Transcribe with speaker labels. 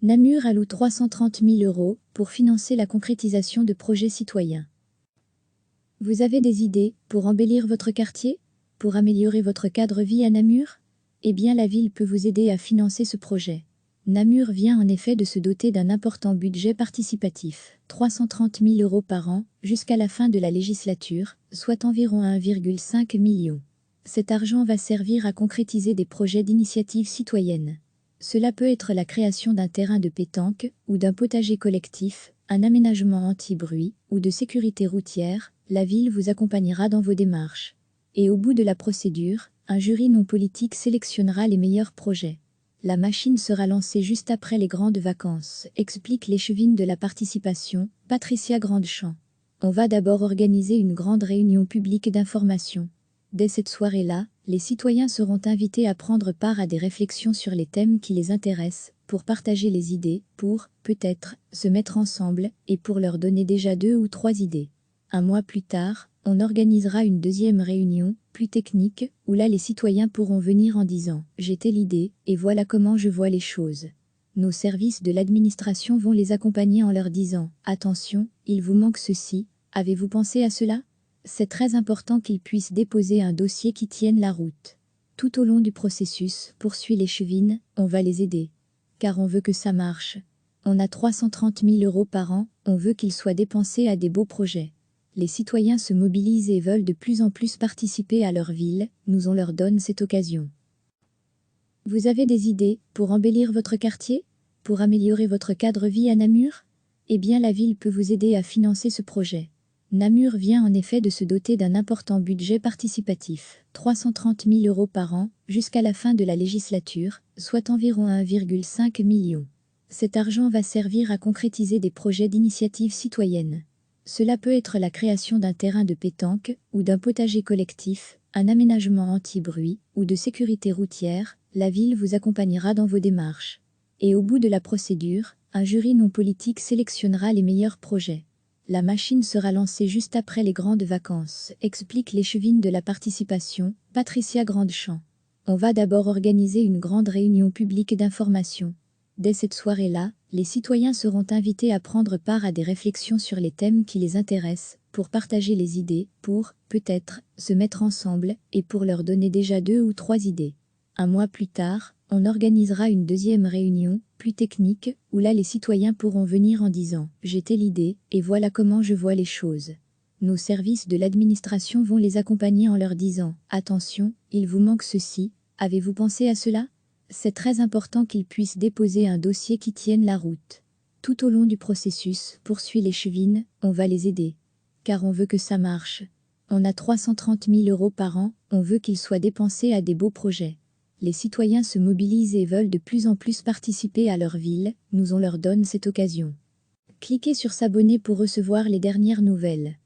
Speaker 1: Namur alloue 330 000 € pour financer la concrétisation de projets citoyens. Vous avez des idées pour embellir votre quartier? Pour améliorer votre cadre vie à Namur? Eh bien, la ville peut vous aider à financer ce projet. Namur vient en effet de se doter d'un important budget participatif, 330 000 € par an, jusqu'à la fin de la législature, soit environ 1,5 million. Cet argent va servir à concrétiser des projets d'initiative citoyenne. Cela peut être la création d'un terrain de pétanque ou d'un potager collectif, un aménagement anti-bruit ou de sécurité routière. La ville vous accompagnera dans vos démarches. Et au bout de la procédure, un jury non politique sélectionnera les meilleurs projets. La machine sera lancée juste après les grandes vacances, explique l'échevine de la participation, Patricia Grandechamp. On va d'abord organiser une grande réunion publique d'information. Dès cette soirée-là, les citoyens seront invités à prendre part à des réflexions sur les thèmes qui les intéressent, pour partager les idées, pour, peut-être, se mettre ensemble, et pour leur donner déjà 2 ou 3 idées. Un mois plus tard, on organisera une deuxième réunion, plus technique, où là les citoyens pourront venir en disant « j'ai telle idée, et voilà comment je vois les choses ». Nos services de l'administration vont les accompagner en leur disant « attention, il vous manque ceci, avez-vous pensé à cela ?» C'est très important qu'ils puissent déposer un dossier qui tienne la route. Tout au long du processus, poursuit l'échevine, on va les aider. Car on veut que ça marche. On a 330 000 € par an, on veut qu'ils soient dépensés à des beaux projets. Les citoyens se mobilisent et veulent de plus en plus participer à leur ville, on leur donne cette occasion. Vous avez des idées pour embellir votre quartier? Pour améliorer votre cadre vie à Namur? Eh bien, la ville peut vous aider à financer ce projet. Namur vient en effet de se doter d'un important budget participatif, 330 000 € par an, jusqu'à la fin de la législature, soit environ 1,5 million. Cet argent va servir à concrétiser des projets d'initiative citoyenne. Cela peut être la création d'un terrain de pétanque ou d'un potager collectif, un aménagement anti-bruit ou de sécurité routière. La ville vous accompagnera dans vos démarches. Et au bout de la procédure, un jury non politique sélectionnera les meilleurs projets. La machine sera lancée juste après les grandes vacances, explique l'échevine de la participation, Patricia Grandechamp. On va d'abord organiser une grande réunion publique d'information. Dès cette soirée-là, les citoyens seront invités à prendre part à des réflexions sur les thèmes qui les intéressent, pour partager les idées, pour, peut-être, se mettre ensemble, et pour leur donner déjà 2 ou 3 idées. Un mois plus tard, on organisera une deuxième réunion, plus technique, où là les citoyens pourront venir en disant « j'ai telle idée, et voilà comment je vois les choses ». Nos services de l'administration vont les accompagner en leur disant « attention, il vous manque ceci, avez-vous pensé à cela ?» C'est très important qu'ils puissent déposer un dossier qui tienne la route. Tout au long du processus, poursuit l'échevine, on va les aider. Car on veut que ça marche. On a 330 000 € par an, on veut qu'ils soient dépensés à des beaux projets. Les citoyens se mobilisent et veulent de plus en plus participer à leur ville, on leur donne cette occasion. Cliquez sur s'abonner pour recevoir les dernières nouvelles.